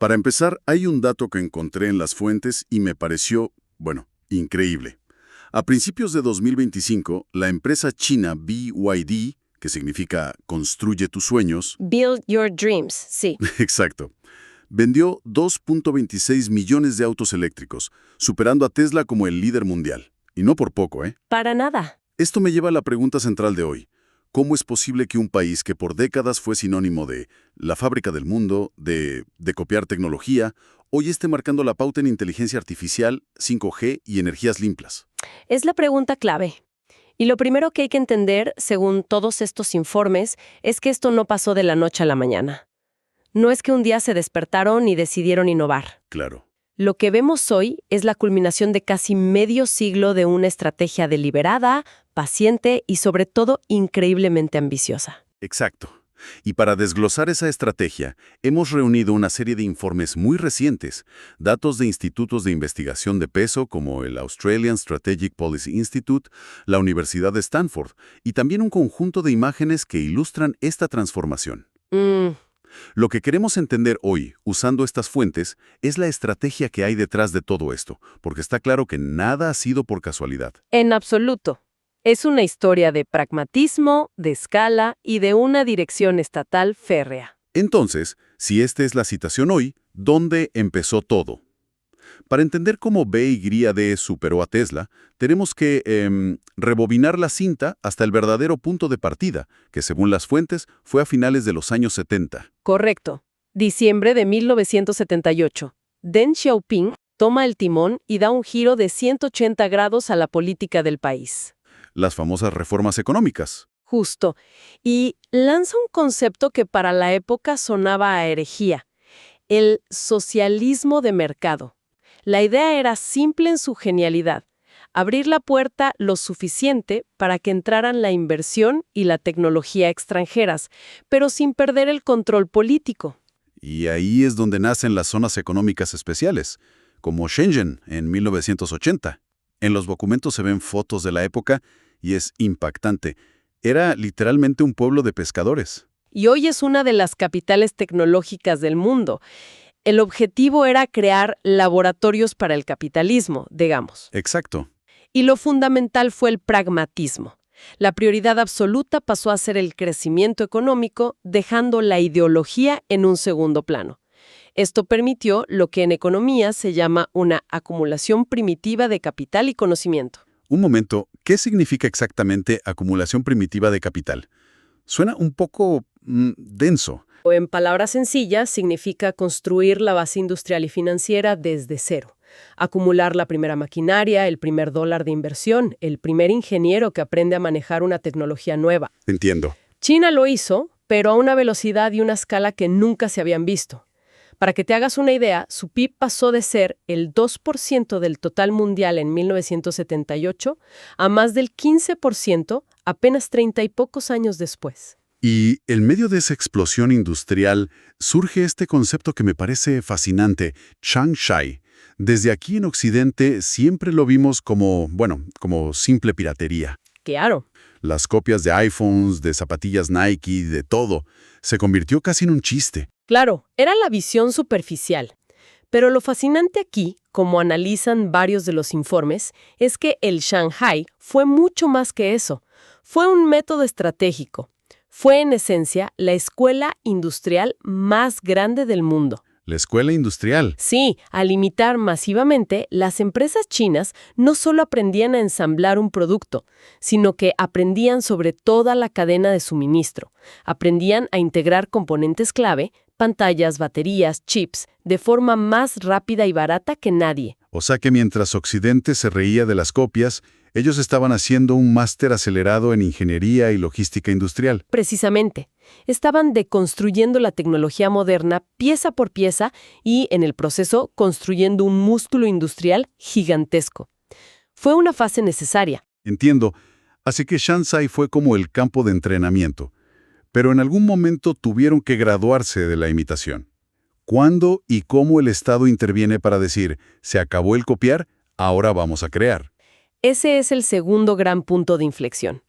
Para empezar, hay un dato que encontré en las fuentes y me pareció, bueno, increíble. A principios de 2025, la empresa china BYD, que significa Construye tus sueños, Build Your Dreams, sí. exacto, vendió 2.26 millones de autos eléctricos, superando a Tesla como el líder mundial. Y no por poco, ¿eh? Para nada. Esto me lleva a la pregunta central de hoy. ¿Cómo es posible que un país que por décadas fue sinónimo de la fábrica del mundo, de copiar tecnología, hoy esté marcando la pauta en inteligencia artificial, 5G y energías limpias? Es la pregunta clave. Y lo primero que hay que entender, según todos estos informes, es que esto no pasó de la noche a la mañana. No es que un día se despertaron y decidieron innovar. Claro. Lo que vemos hoy es la culminación de casi medio siglo de una estrategia deliberada, paciente y sobre todo increíblemente ambiciosa. Exacto. Y para desglosar esa estrategia, hemos reunido una serie de informes muy recientes, datos de institutos de investigación de peso como el Australian Strategic Policy Institute, la Universidad de Stanford, y también un conjunto de imágenes que ilustran esta transformación. Lo que queremos entender hoy, usando estas fuentes, es la estrategia que hay detrás de todo esto, porque está claro que nada ha sido por casualidad. En absoluto. Es una historia de pragmatismo, de escala y de una dirección estatal férrea. Entonces, si esta es la citación hoy, ¿dónde empezó todo? Para entender cómo BYD superó a Tesla, tenemos que rebobinar la cinta hasta el verdadero punto de partida, que según las fuentes fue a finales de los años 70. Correcto. Diciembre de 1978. Deng Xiaoping toma el timón y da un giro de 180 grados a la política del país. Las famosas reformas económicas. Justo. Y lanza un concepto que para la época sonaba a herejía: el socialismo de mercado. La idea era simple en su genialidad: abrir la puerta lo suficiente para que entraran la inversión y la tecnología extranjeras, pero sin perder el control político. Y ahí es donde nacen las zonas económicas especiales, como Shenzhen en 1980. En los documentos se ven fotos de la época y es impactante. Era literalmente un pueblo de pescadores. Y hoy es una de las capitales tecnológicas del mundo. El objetivo era crear laboratorios para el capitalismo, digamos. Exacto. Y lo fundamental fue el pragmatismo. La prioridad absoluta pasó a ser el crecimiento económico, dejando la ideología en un segundo plano. Esto permitió lo que en economía se llama una acumulación primitiva de capital y conocimiento. Un momento, ¿qué significa exactamente acumulación primitiva de capital? Suena un poco denso. O en palabras sencillas, significa construir la base industrial y financiera desde cero. Acumular la primera maquinaria, el primer dólar de inversión, el primer ingeniero que aprende a manejar una tecnología nueva. Entiendo. China lo hizo, pero a una velocidad y una escala que nunca se habían visto. Para que te hagas una idea, su PIB pasó de ser el 2% del total mundial en 1978 a más del 15% apenas 30 y pocos años después. Y en medio de esa explosión industrial surge este concepto que me parece fascinante, Changsha. Desde aquí en Occidente siempre lo vimos como simple piratería. Claro. Las copias de iPhones, de zapatillas Nike, de todo, se convirtió casi en un chiste. Claro, era la visión superficial. Pero lo fascinante aquí, como analizan varios de los informes, es que el Shanghai fue mucho más que eso. Fue un método estratégico. Fue, en esencia, la escuela industrial más grande del mundo. La escuela industrial. Sí, al imitar masivamente, las empresas chinas no solo aprendían a ensamblar un producto, sino que aprendían sobre toda la cadena de suministro. Aprendían a integrar componentes clave, pantallas, baterías, chips, de forma más rápida y barata que nadie. O sea que mientras Occidente se reía de las copias, ellos estaban haciendo un máster acelerado en ingeniería y logística industrial. Precisamente. Estaban deconstruyendo la tecnología moderna pieza por pieza y, en el proceso, construyendo un músculo industrial gigantesco. Fue una fase necesaria. Entiendo. Así que Shanghai fue como el campo de entrenamiento. Pero en algún momento tuvieron que graduarse de la imitación. ¿Cuándo y cómo el Estado interviene para decir, se acabó el copiar, ahora vamos a crear? Ese es el segundo gran punto de inflexión.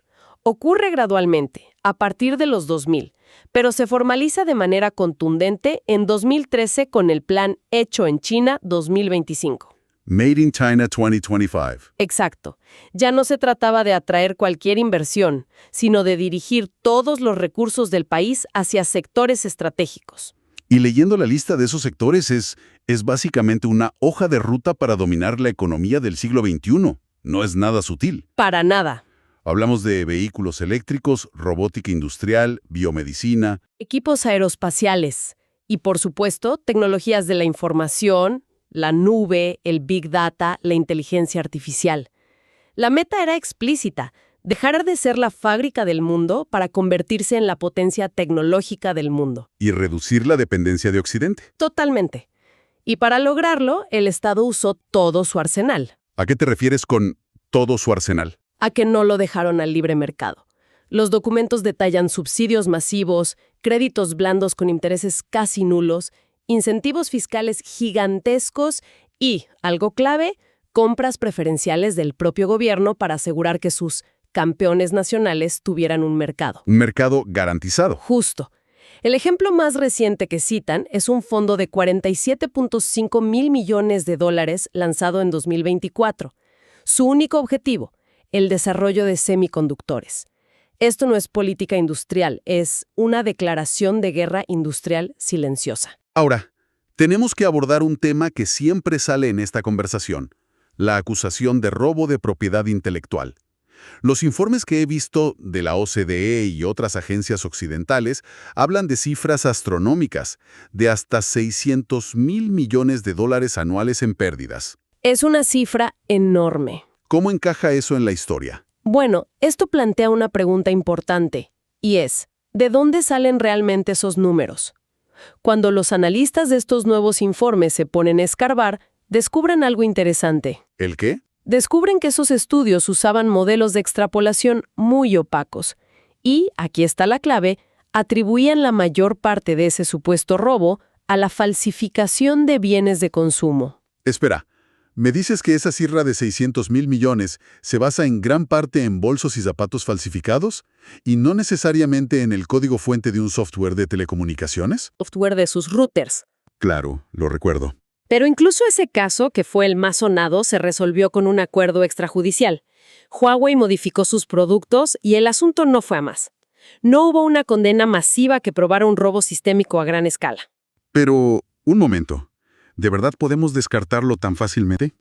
Ocurre gradualmente, a partir de los 2000, pero se formaliza de manera contundente en 2013 con el Plan Hecho en China 2025. Made in China 2025. Exacto. Ya no se trataba de atraer cualquier inversión, sino de dirigir todos los recursos del país hacia sectores estratégicos. Y leyendo la lista de esos sectores es básicamente una hoja de ruta para dominar la economía del siglo XXI. No es nada sutil. Para nada. Hablamos de vehículos eléctricos, robótica industrial, biomedicina. Equipos aeroespaciales y, por supuesto, tecnologías de la información, la nube, el Big Data, la inteligencia artificial. La meta era explícita: dejar de ser la fábrica del mundo para convertirse en la potencia tecnológica del mundo. Y reducir la dependencia de Occidente. Totalmente. Y para lograrlo, el Estado usó todo su arsenal. ¿A qué te refieres con todo su arsenal? A que no lo dejaron al libre mercado. Los documentos detallan subsidios masivos, créditos blandos con intereses casi nulos, incentivos fiscales gigantescos y, algo clave, compras preferenciales del propio gobierno para asegurar que sus campeones nacionales tuvieran un mercado. Un mercado garantizado. Justo. El ejemplo más reciente que citan es un fondo de 47.5 mil millones de dólares lanzado en 2024. Su único objetivo: el desarrollo de semiconductores. Esto no es política industrial, es una declaración de guerra industrial silenciosa. Ahora, tenemos que abordar un tema que siempre sale en esta conversación: la acusación de robo de propiedad intelectual. Los informes que he visto de la OCDE y otras agencias occidentales hablan de cifras astronómicas, de hasta 600 mil millones de dólares anuales en pérdidas. Es una cifra enorme. ¿Cómo encaja eso en la historia? Bueno, esto plantea una pregunta importante, y es: ¿de dónde salen realmente esos números? Cuando los analistas de estos nuevos informes se ponen a escarbar, descubren algo interesante. ¿El qué? Descubren que esos estudios usaban modelos de extrapolación muy opacos y, aquí está la clave, atribuían la mayor parte de ese supuesto robo a la falsificación de bienes de consumo. Espera, ¿me dices que esa cifra de 600 mil millones se basa en gran parte en bolsos y zapatos falsificados y no necesariamente en el código fuente de un software de telecomunicaciones? Software de sus routers. Claro, lo recuerdo. Pero incluso ese caso, que fue el más sonado, se resolvió con un acuerdo extrajudicial. Huawei modificó sus productos y el asunto no fue a más. No hubo una condena masiva que probara un robo sistémico a gran escala. Pero, un momento. ¿De verdad podemos descartarlo tan fácilmente?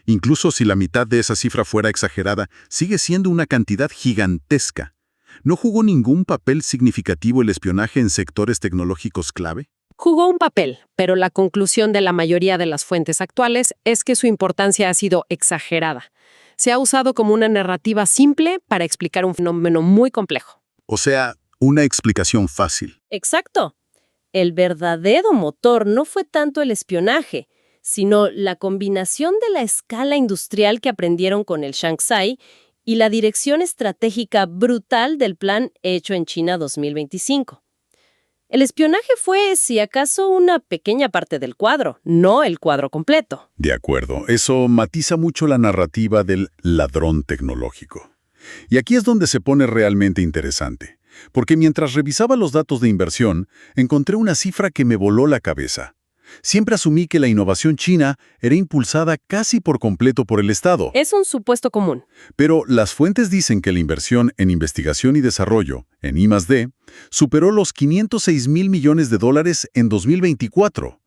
Incluso si la mitad de esa cifra fuera exagerada, sigue siendo una cantidad gigantesca. ¿No jugó ningún papel significativo el espionaje en sectores tecnológicos clave? Jugó un papel, pero la conclusión de la mayoría de las fuentes actuales es que su importancia ha sido exagerada. Se ha usado como una narrativa simple para explicar un fenómeno muy complejo. O sea, una explicación fácil. Exacto. El verdadero motor no fue tanto el espionaje, sino la combinación de la escala industrial que aprendieron con el Shanghai y la dirección estratégica brutal del Plan Hecho en China 2025. El espionaje fue, si acaso, una pequeña parte del cuadro, no el cuadro completo. De acuerdo, eso matiza mucho la narrativa del ladrón tecnológico. Y aquí es donde se pone realmente interesante, porque mientras revisaba los datos de inversión, encontré una cifra que me voló la cabeza. Siempre asumí que la innovación china era impulsada casi por completo por el Estado. Es un supuesto común. Pero las fuentes dicen que la inversión en investigación y desarrollo, en I+D, superó los 506 mil millones de dólares en 2024.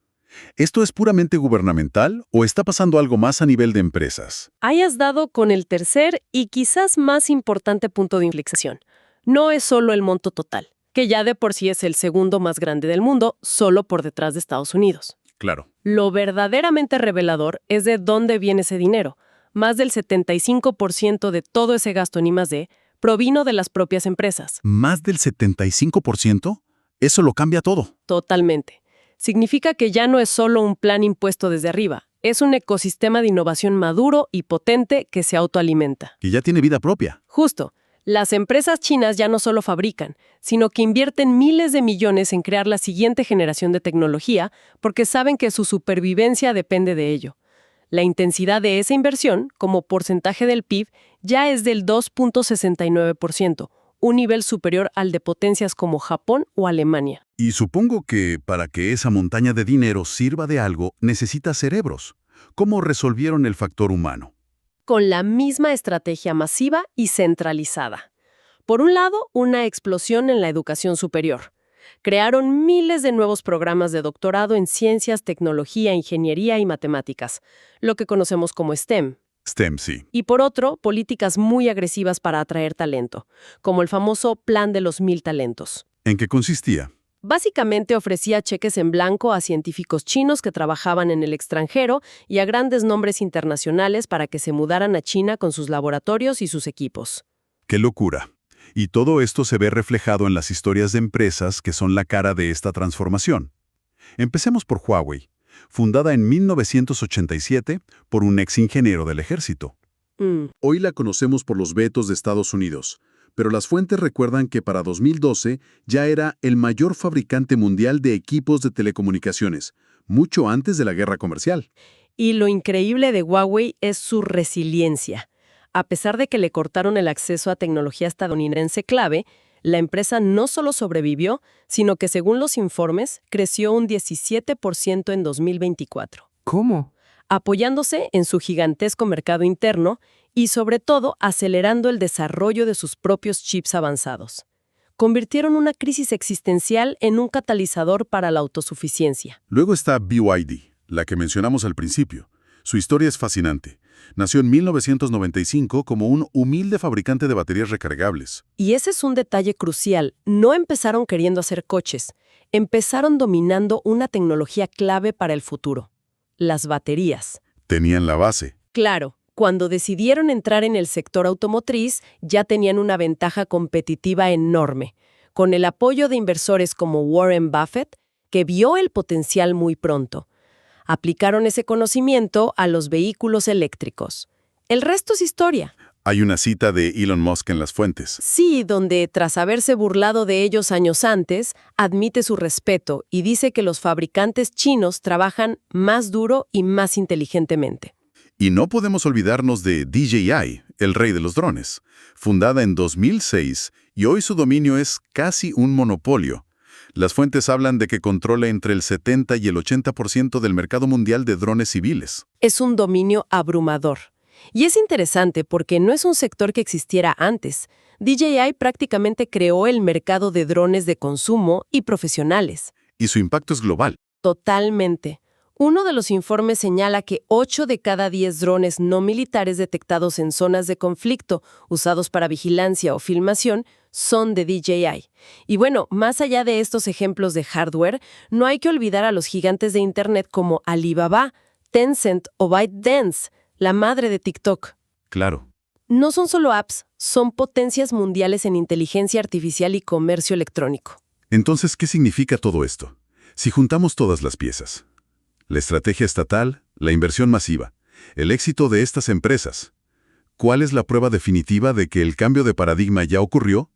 ¿Esto es puramente gubernamental o está pasando algo más a nivel de empresas? Hayas dado con el tercer y quizás más importante punto de inflexión. No es solo el monto total, que ya de por sí es el segundo más grande del mundo, solo por detrás de Estados Unidos. Claro. Lo verdaderamente revelador es de dónde viene ese dinero. Más del 75% de todo ese gasto en I+D provino de las propias empresas. ¿Más del 75%? Eso lo cambia todo. Totalmente. Significa que ya no es solo un plan impuesto desde arriba, es un ecosistema de innovación maduro y potente que se autoalimenta. Que ya tiene vida propia. Justo. Las empresas chinas ya no solo fabrican, sino que invierten miles de millones en crear la siguiente generación de tecnología porque saben que su supervivencia depende de ello. La intensidad de esa inversión, como porcentaje del PIB, ya es del 2.69%, un nivel superior al de potencias como Japón o Alemania. Y supongo que para que esa montaña de dinero sirva de algo, necesita cerebros. ¿Cómo resolvieron el factor humano? Con la misma estrategia masiva y centralizada. Por un lado, una explosión en la educación superior. Crearon miles de nuevos programas de doctorado en ciencias, tecnología, ingeniería y matemáticas, lo que conocemos como STEM. STEM, sí. Y por otro, políticas muy agresivas para atraer talento, como el famoso Plan de los 1000 talentos. ¿En qué consistía? Básicamente ofrecía cheques en blanco a científicos chinos que trabajaban en el extranjero y a grandes nombres internacionales para que se mudaran a China con sus laboratorios y sus equipos. ¡Qué locura! Y todo esto se ve reflejado en las historias de empresas que son la cara de esta transformación. Empecemos por Huawei, fundada en 1987 por un ex ingeniero del ejército. Hoy la conocemos por los vetos de Estados Unidos, pero las fuentes recuerdan que para 2012 ya era el mayor fabricante mundial de equipos de telecomunicaciones, mucho antes de la guerra comercial. Y lo increíble de Huawei es su resiliencia. A pesar de que le cortaron el acceso a tecnología estadounidense clave, la empresa no solo sobrevivió, sino que según los informes, creció un 17% en 2024. ¿Cómo? Apoyándose en su gigantesco mercado interno y, sobre todo, acelerando el desarrollo de sus propios chips avanzados. Convirtieron una crisis existencial en un catalizador para la autosuficiencia. Luego está BYD, la que mencionamos al principio. Su historia es fascinante. Nació en 1995 como un humilde fabricante de baterías recargables. Y ese es un detalle crucial. No empezaron queriendo hacer coches. Empezaron dominando una tecnología clave para el futuro: las baterías. Tenían la base. Claro, cuando decidieron entrar en el sector automotriz, ya tenían una ventaja competitiva enorme, con el apoyo de inversores como Warren Buffett, que vio el potencial muy pronto. Aplicaron ese conocimiento a los vehículos eléctricos. El resto es historia. Hay una cita de Elon Musk en las fuentes. Sí, donde, tras haberse burlado de ellos años antes, admite su respeto y dice que los fabricantes chinos trabajan más duro y más inteligentemente. Y no podemos olvidarnos de DJI, el rey de los drones. Fundada en 2006 y hoy su dominio es casi un monopolio. Las fuentes hablan de que controla entre el 70 y el 80% del mercado mundial de drones civiles. Es un dominio abrumador. Y es interesante porque no es un sector que existiera antes. DJI prácticamente creó el mercado de drones de consumo y profesionales. Y su impacto es global. Totalmente. Uno de los informes señala que 8 de cada 10 drones no militares detectados en zonas de conflicto, usados para vigilancia o filmación, son de DJI. Y bueno, más allá de estos ejemplos de hardware, no hay que olvidar a los gigantes de Internet como Alibaba, Tencent o ByteDance, la madre de TikTok. Claro. No son solo apps, son potencias mundiales en inteligencia artificial y comercio electrónico. Entonces, ¿qué significa todo esto? Si juntamos todas las piezas. La estrategia estatal, la inversión masiva, el éxito de estas empresas. ¿Cuál es la prueba definitiva de que el cambio de paradigma ya ocurrió?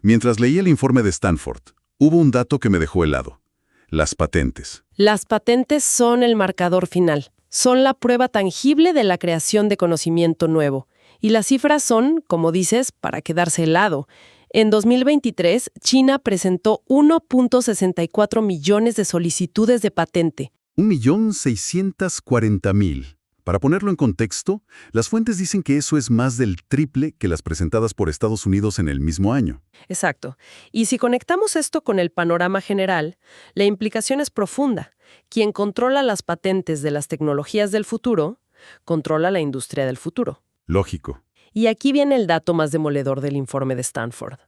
Mientras leía el informe de Stanford, hubo un dato que me dejó helado. Las patentes. Las patentes son el marcador final. Son la prueba tangible de la creación de conocimiento nuevo. Y las cifras son, como dices, para quedarse helado. En 2023, China presentó 1.64 millones de solicitudes de patente. 1.640.000. Para ponerlo en contexto, las fuentes dicen que eso es más del triple que las presentadas por Estados Unidos en el mismo año. Exacto. Y si conectamos esto con el panorama general, la implicación es profunda. Quien controla las patentes de las tecnologías del futuro, controla la industria del futuro. Lógico. Y aquí viene el dato más demoledor del informe de Stanford.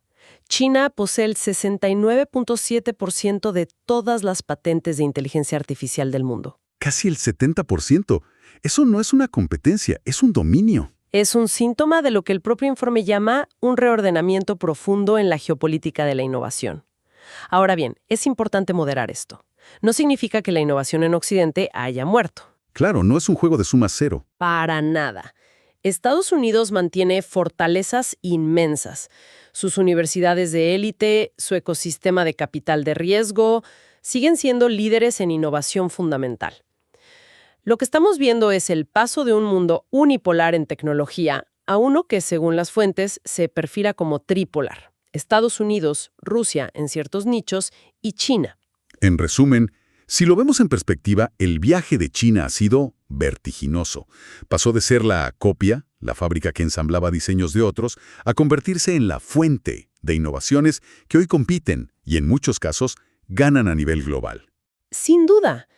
China posee el 69.7% de todas las patentes de inteligencia artificial del mundo. Casi el 70%. Eso no es una competencia, es un dominio. Es un síntoma de lo que el propio informe llama un reordenamiento profundo en la geopolítica de la innovación. Ahora bien, es importante moderar esto. No significa que la innovación en Occidente haya muerto. Claro, no es un juego de suma cero. Para nada. Estados Unidos mantiene fortalezas inmensas. Sus universidades de élite, su ecosistema de capital de riesgo, siguen siendo líderes en innovación fundamental. Lo que estamos viendo es el paso de un mundo unipolar en tecnología a uno que, según las fuentes, se perfila como tripolar. Estados Unidos, Rusia en ciertos nichos y China. En resumen, si lo vemos en perspectiva, el viaje de China ha sido vertiginoso. Pasó de ser la copia, la fábrica que ensamblaba diseños de otros, a convertirse en la fuente de innovaciones que hoy compiten y en muchos casos ganan a nivel global. Sin duda,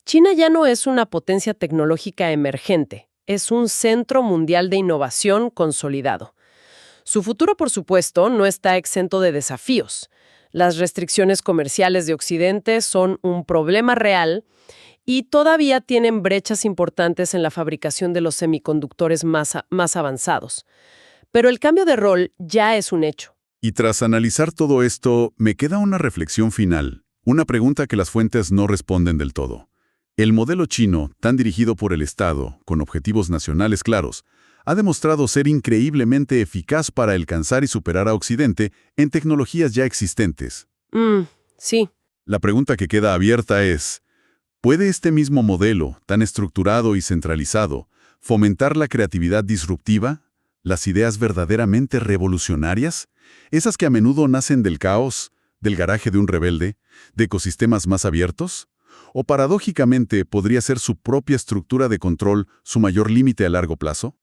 China ya no es una potencia tecnológica emergente, es un centro mundial de innovación consolidado. Su futuro, por supuesto, no está exento de desafíos. Las restricciones comerciales de Occidente son un problema real y todavía tienen brechas importantes en la fabricación de los semiconductores más avanzados. Pero el cambio de rol ya es un hecho. Y tras analizar todo esto, me queda una reflexión final, una pregunta que las fuentes no responden del todo. El modelo chino, tan dirigido por el Estado, con objetivos nacionales claros, ha demostrado ser increíblemente eficaz para alcanzar y superar a Occidente en tecnologías ya existentes. Sí. La pregunta que queda abierta es, ¿puede este mismo modelo, tan estructurado y centralizado, fomentar la creatividad disruptiva, las ideas verdaderamente revolucionarias, esas que a menudo nacen del caos, del garaje de un rebelde, de ecosistemas más abiertos? ¿O paradójicamente podría ser su propia estructura de control su mayor límite a largo plazo?